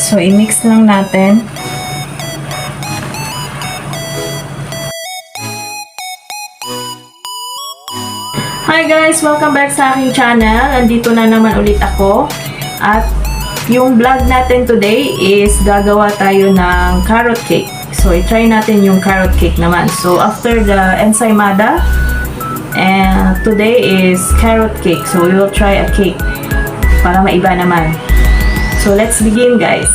So, i-mix lang natin. Hi guys! Welcome back sa aking channel. Andito na naman ulit ako. At yung vlog natin today is gagawa tayo ng carrot cake. So, i-try natin yung carrot cake naman. So, after the ensaymada, and today is carrot cake. So, we will try a cake para maiba naman. So, let's begin guys.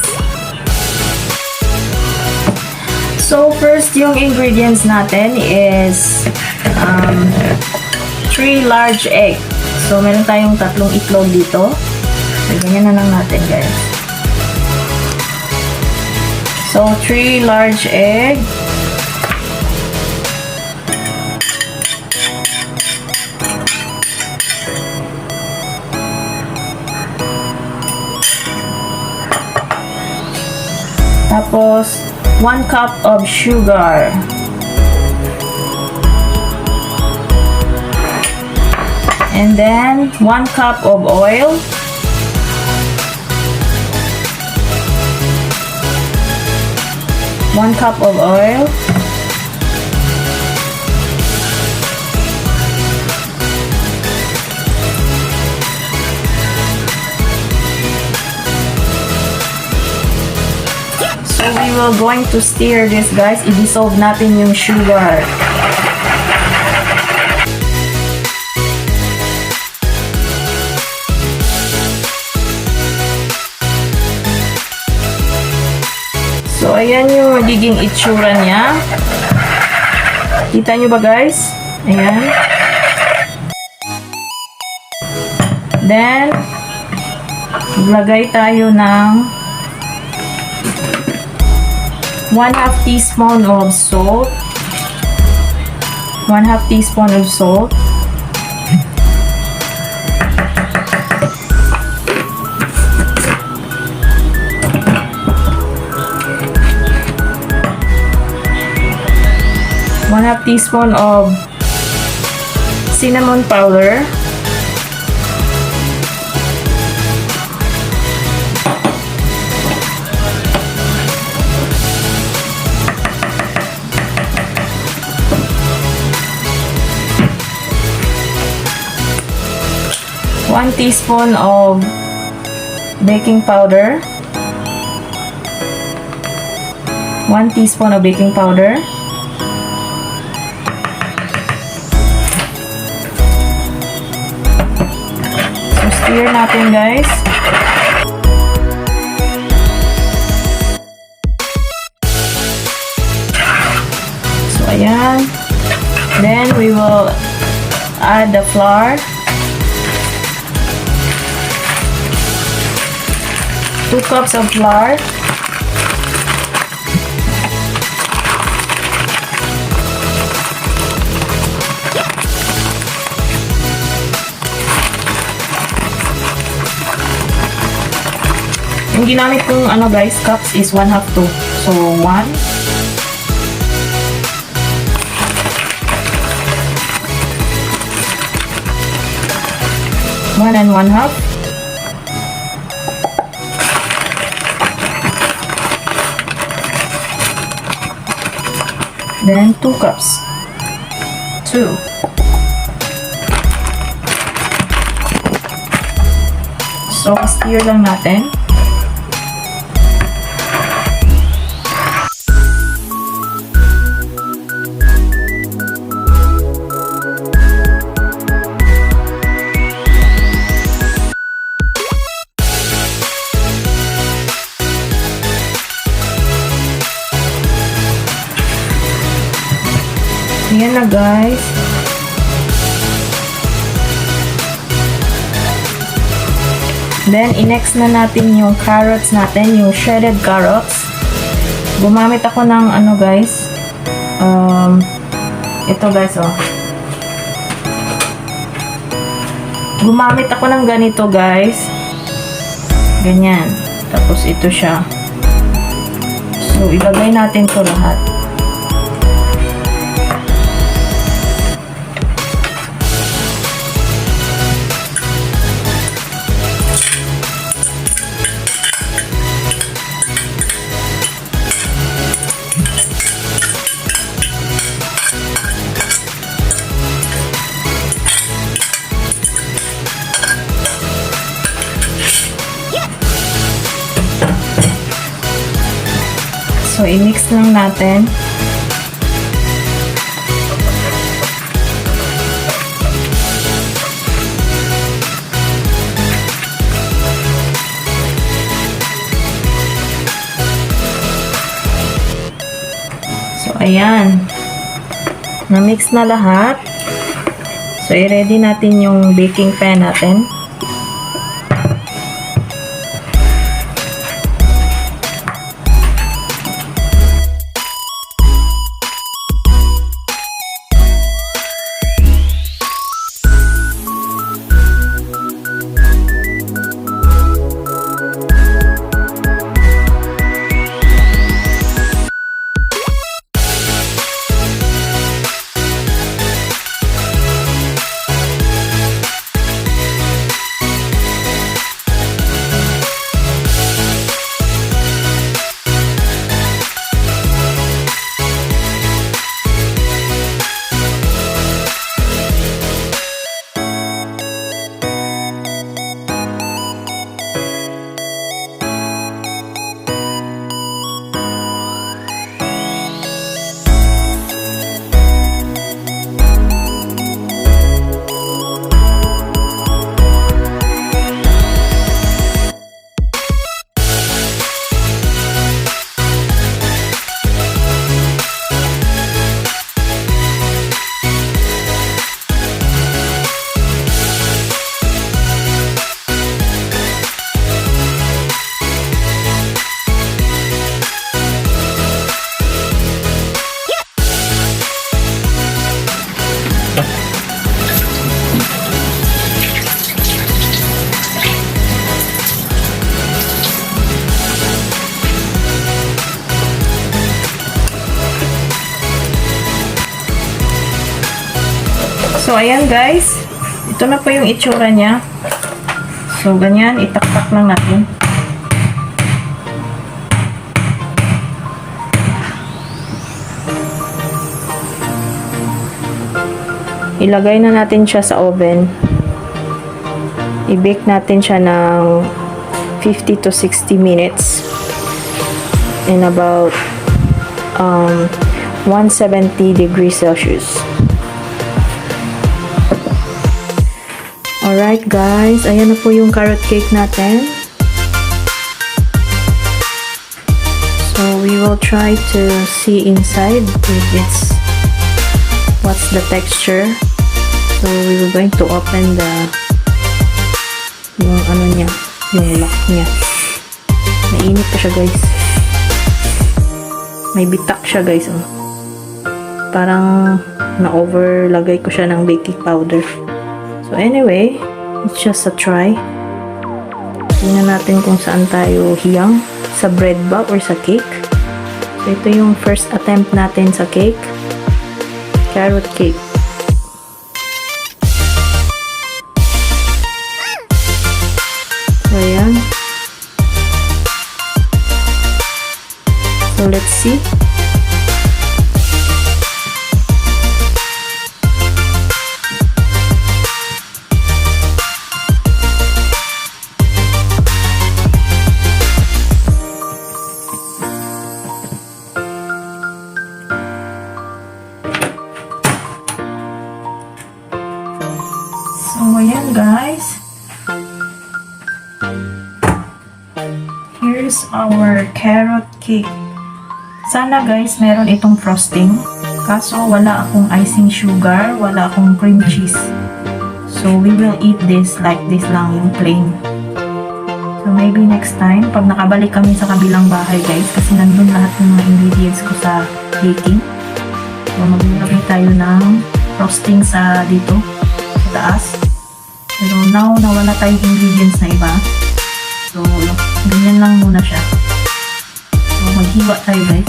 So, first yung ingredients natin is 3 large egg. So, meron tayong 3 itlog dito. So, ganyan na lang natin, guys. So, 3 large egg. Tapos, 1 cup of sugar. And then, 1 cup of oil. One cup of oil. So, we will going to stir this, guys. I-dissolve natin yung sugar. So, ayan yung magiging itsura niya. Kita nyo ba, guys? Ayan. Then, maglagay tayo ng 1/2 teaspoon of salt. 1/2 teaspoon of salt. One-half teaspoon of cinnamon powder. One teaspoon of baking powder. 1 teaspoon of baking powder. Stir natin, guys. So, ayan. Then, we will add the flour. 2 cups of flour. Yung ginamit kong guys, cups is 1/2 to. So, 1. One and 1/2. Then 2 cups. 2. So, stir lang natin. Ayan na, guys. Then, i-next na natin yung carrots natin, yung shredded carrots. Gumamit ako ng guys. Ito, guys, oh. Gumamit ako ng ganito, guys. Ganyan. Tapos, ito siya. So, ilagay natin to lahat. So, i-mix lang natin. So, ayan. Na-mix na lahat. So, i-ready natin yung baking pan natin. So, ayan guys. Ito na po yung itsura niya. So, ganyan. Itaktak lang natin. Ilagay na natin siya sa oven. I-bake natin siya ng 50 to 60 minutes. In about 170 degrees Celsius. Alright guys, ayan na po yung carrot cake natin. So we will try to see inside if it's what's the texture. So we will going to open yung ano niya, yung lock niya. Mainit pa siya guys. May bitak siya guys. Oh. Parang na-overlagay ko siya ng baking powder. So anyway, it's just a try. Tingnan natin kung saan tayo hiyang. Sa bread ba or sa cake. So ito yung first attempt natin sa cake. Carrot cake. So ayan. So let's see. So, ayan guys. Here's our carrot cake. Sana guys, meron itong frosting. Kaso, wala akong icing sugar, wala akong cream cheese. So, we will eat this like this lang, yung plain. So, maybe next time, pag nakabalik kami sa kabilang bahay guys, kasi nandun lahat ng mga ingredients ko sa baking. So, maglagay tayo ng frosting sa dito, sa taas. Pero now, nawala tayong ingredients na iba. So, ganyan lang muna siya. So, maghiwa tayo guys.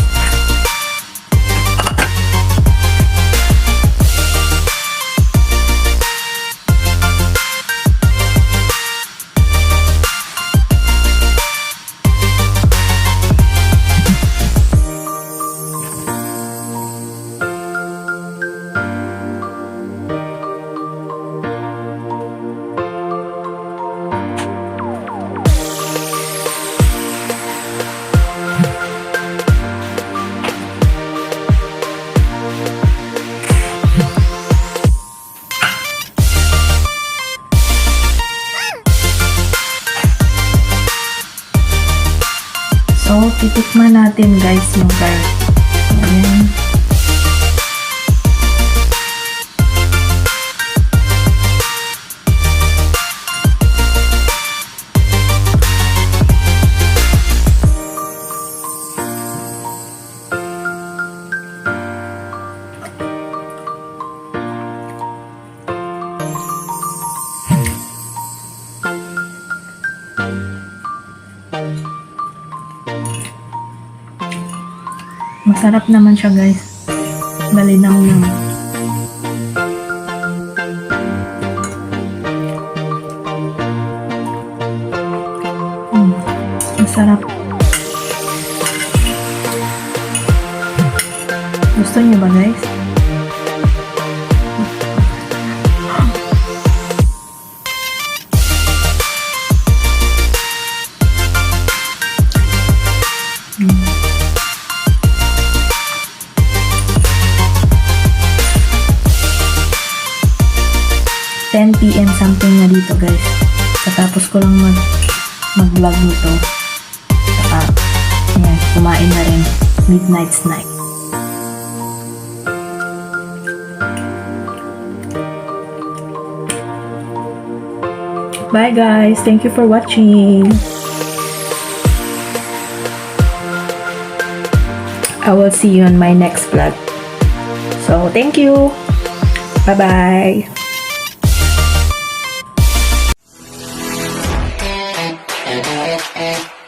So, titikman natin guys yung carrot. Ayan. Masarap naman siya guys. Malinamnam. Masarap. Gusto niyo ba guys? PM something na dito guys. Katapos ko lang mag-vlog nito. Saka, ayan, kumain na rin. Midnight snack. Bye guys. Thank you for watching. I will see you on my next vlog. So, thank you. Bye-bye. Eh.